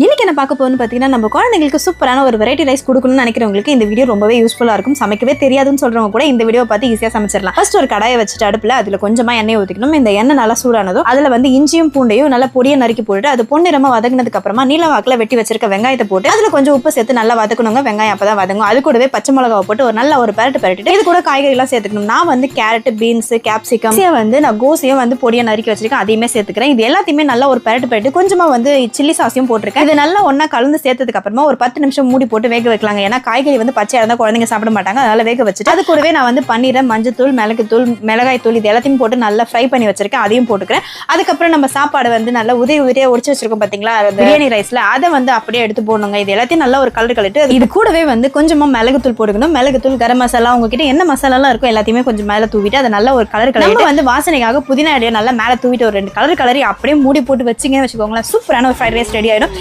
இன்னைக்கு என்ன பார்க்க போகணும்னு பார்த்தீங்கன்னா, நம்ம குழந்தைங்களுக்கு சூப்பரான ஒரு வெரைட்டி ரைஸ் கொடுக்கணும்னு நினைக்கிறவங்களுக்கு இந்த வீடியோ ரொம்பவே யூஸ்ஃபுல்லாக இருக்கும். சமைக்கவே தெரியாதுன்னு சொல்றவங்க கூட இந்த வீடியோ பார்த்து ஈஸியாக சமைச்சிடலாம். ஃபர்ஸ்ட் ஒரு கடாயை வச்சுட்டு அடுப்பில் அதில் கொஞ்சமாக எண்ணெய் ஊற்றிக்கணும். இந்த எண்ணெய் நல்லா சூடானதோ அதில் வந்து இஞ்சியும் பூண்டையும் நல்லா பொடியை நறுக்கி போட்டுட்டு அது பொன்னிறமா வதங்கினதுக்கு அப்புறமா நீல வாக்கில் வெட்டி வச்சிருக்க வெங்காயத்தை போட்டு அதில் கொஞ்சம் உப்பு சேர்த்து நல்லா வதக்கணுங்க. வெங்காயம் அப்பதான் வதங்கும். அது கூடவே பச்சை மிளகாவை போட்டு ஒரு நல்ல ஒரு பரட்டிட்டு இது கூட காய்கறிலாம் சேர்த்துக்கணும். நான் வந்து கேரட், பீன்ஸ், கேப்சிகம் வந்து நான் கோஸையும் வந்து பொடியை நறுக்கி வச்சிருக்கேன். அதையுமே சேர்த்துக்கிறேன். இது எல்லாத்தையுமே நல்லா ஒரு பரட்டு கொஞ்சமா வந்து சில்லி சாஸையும் போட்டிருக்கேன். இது நல்லா ஒன்னா கலந்து சேர்த்ததுக்கு அப்புறமா ஒரு 10 நிமிஷம் மூடி போட்டு வேக வைக்கலாங்க. ஏன்னா காய்கறி வந்து பச்சையா இருந்தா குழந்தைங்க சாப்பிட மாட்டாங்க. அதனால வேக வச்சுட்டு அது கூடவே நான் வந்து பன்னீரை, மஞ்சத்தூள், மிளகுத்தூள், மிளகாய் தூள் இது எல்லாத்தையும் போட்டு நல்லா ஃப்ரை பண்ணி வச்சிருக்கேன். அதையும் போட்டுக்கிறேன். அதுக்கப்புறம் நம்ம சாப்பாடு வந்து நல்லா உதிரியா உரிச்சு வச்சிருக்கோம் பாத்தீங்களா, பிரியாணி ரைஸ்ல அதை வந்து அப்படியே எடுத்து போடணுங்க. இது எல்லாத்தையும் நல்லா ஒரு கலர் கலட்டு இது கூடவே வந்து கொஞ்சமா மிளகுத்தூள் போட்டுக்கணும். மிளகுத்தூள், கரம் மசாலா, உங்ககிட்ட என்ன மசாலாலாம் இருக்கோ எல்லாத்தையுமே கொஞ்சம் மேல தூவிட்டு அதை நல்லா ஒரு கலர் கலட்டு வந்து வாசனைக்காக புதினா இலையை நல்லா மேல தூவிட்டு ஒரு 2 கலர் கலரி அப்படியே மூடி போட்டு வச்சிங்கன்னு வச்சுக்கோங்களேன். சூப்பரான ஒரு ஃப்ரைட் ரைஸ் ரெடி ஆயிடும்.